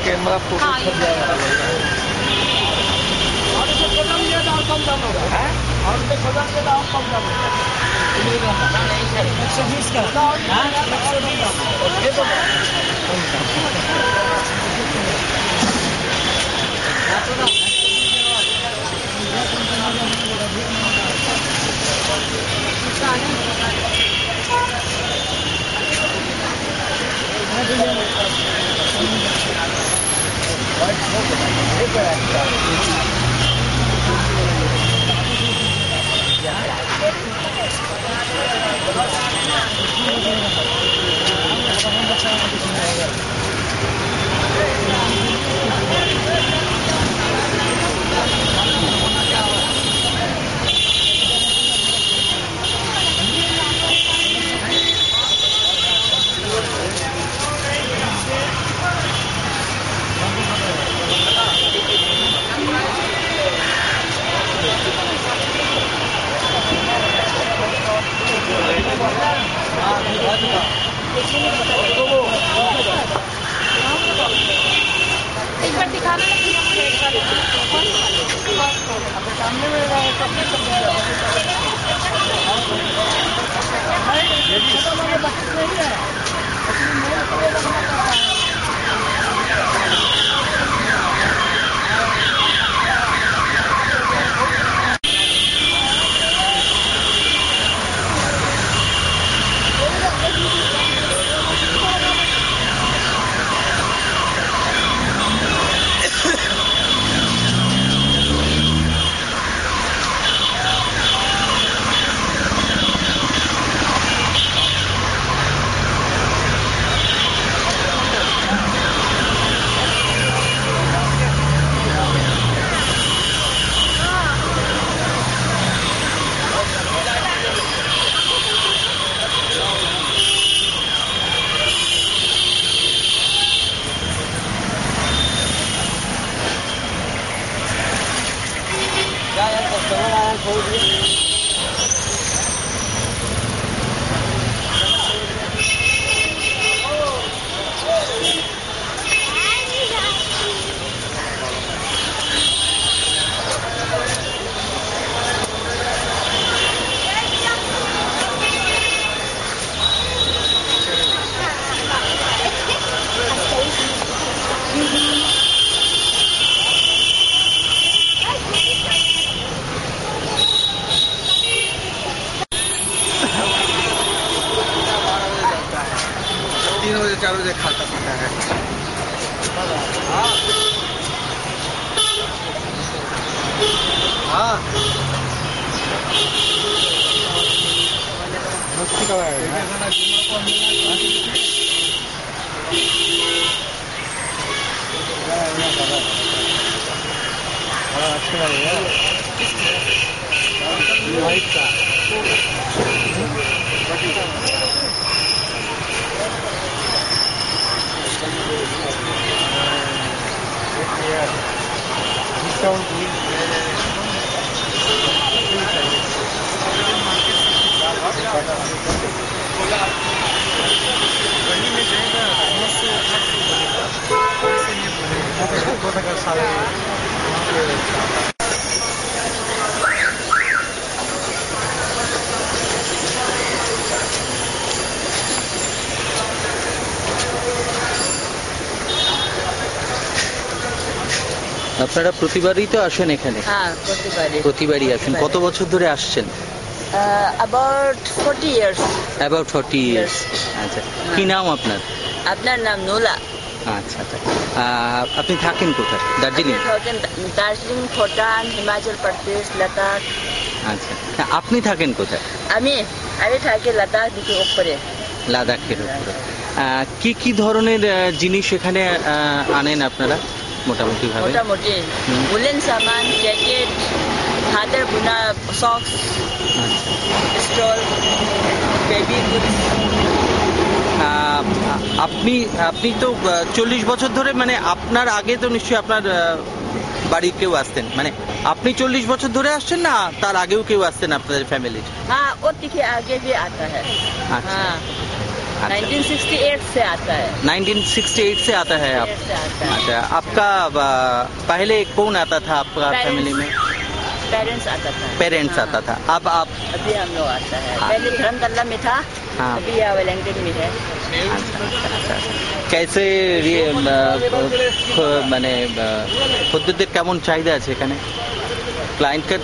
Camera photo छप जाएगा। और तो कदम ये दाम कम दाम होगा है, और तो कदम ये दाम कम दाम होगा। 120 का हां 120 ये तो एक बार दिखाना सामने में चारों बजे खाता पीता है। हाँ मस्ती का अच्छा लगेगा वाइट का डिस्काउंट আপনারা প্রতিবারই তো আসেন এখানে? হ্যাঁ প্রতিবারই আসেন। কত বছর ধরে আসছেন? about 40 years. About 40 years. আচ্ছা, কি নাম আপনার? আপনার নাম নোলা। আচ্ছা আচ্ছা, আপনি থাকেন কোথায়? দার্জিলিং? দার্জিলিং, ভুটান, হিমাচল প্রদেশ, লাদাখ। আচ্ছা, আপনি থাকেন কোথায়? আমি থাকি লাদাখ দিকে উপরে। লাদাখের উপরে। কি কি ধরনের জিনিস এখানে আনেন আপনারা মোটামুটি ভাবে? মোটামুটি উলেন সামান, জ্যাকেট, হাতের বুনা সক্স, স্টল, বেবি গুডস। আপনি তো 40 বছর ধরে, মানে আপনার আগে তো নিশ্চয়ই আপনার বাড়ির কেউ আসতেন, মানে আপনি 40 বছর ধরে আসছেন না তার আগেও কেউ আসতেন আপনাদের ফ্যামিলির? হ্যাঁ, ওর থেকে আগে भी आता है। আচ্ছা। अच्छा। 1968 से आता है। 1968 से आता है आप? 68 से आता है। अच्छा, आपका पहले कौन आता था आपका फैमिली में? पेरेंट्स आता था। पेरेंट्स हाँ, आता था, अब आप? अभी हम लोग आता है। हाँ। पहले धर्मतल्ला में था, हाँ। अभी यहाँ वेलिंगटन में है। আচ্ছা। कैसे মানে পদ্ধতির কেমন চাহিদা আছে এখানে ক্লায়েন্টের?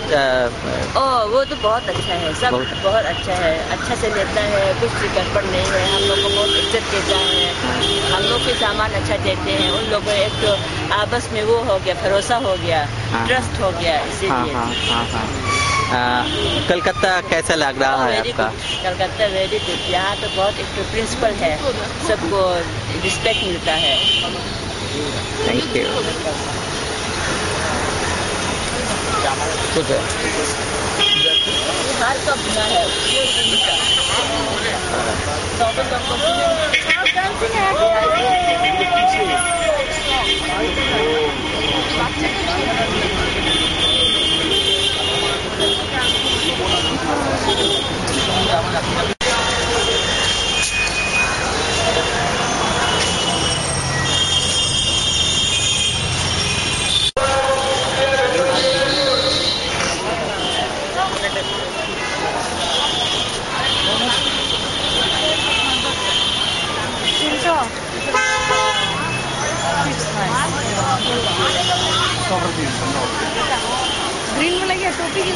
वो तो बहुत अच्छा है, सब बहुत अच्छा है, अच्छा से लेता है, कुछ गड़बड़ नहीं है, हम लोग को बहुत इज्जत देता है, हम लोग के सामान अच्छा देते हैं। उन लोगों एक तो आपस में वो हो गया, भरोसा हो गया, हाँ। ट्रस्ट हो गया, हाँ इसीलिए। हाँ हाँ हाँ। कलकत्ता कैसा लग रहा है वेरी आपका? Good, Calcutta very good. यहाँ तो बहुत एक तो प्रिंसिपल है, सबको रिस्पेक्ट मिलता है। Thank you. हार का बुना है, ग्रीन वाला क्या टोपी की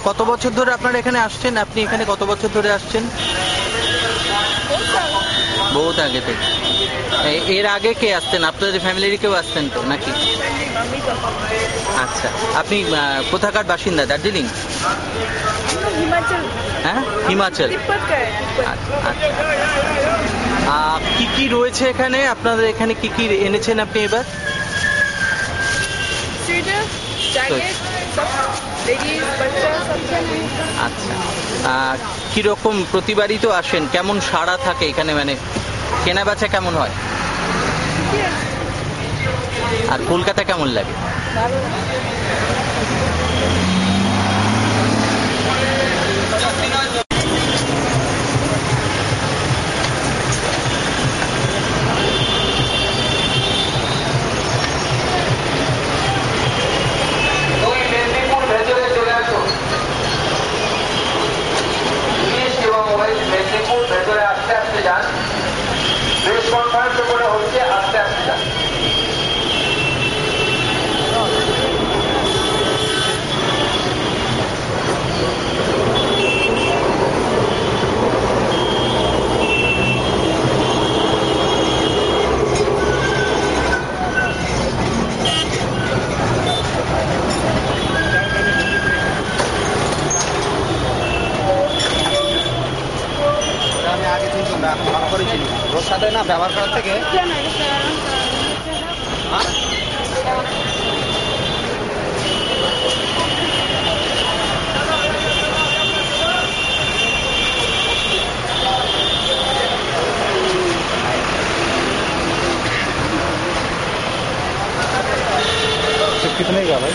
কত বছর ধরে আপনারা এখানে আসছেন? আপনি এখানে কত বছর ধরে আসছেন? বহুত আগে থেকে। এর আগে কে আসতেন? আপনাদের ফ্যামিলির কেউ আসতেন তো নাকি? আচ্ছা, আপনি কোথাকার বাসিন্দা? দার্জিলিং? हिमाचल। হ্যাঁ, হিমাচল। तिब्बत का है। আচ্ছা। কি কি রয়েছে এখানে? আপনাদের এখানে কি কি এনেছেন আপনি এবার? स्वेटर, जैकेट, सब लेडीज, बच्चा सब है। আচ্ছা, কিরকম প্রতিবারই তো আসেন, কেমন সাড়া থাকে এখানে, মানে কেনা বেচা কেমন হয়? আর কলকাতা কেমন লাগে? ওর সাথে না ব্যবহার করার থেকে कितने का भाई?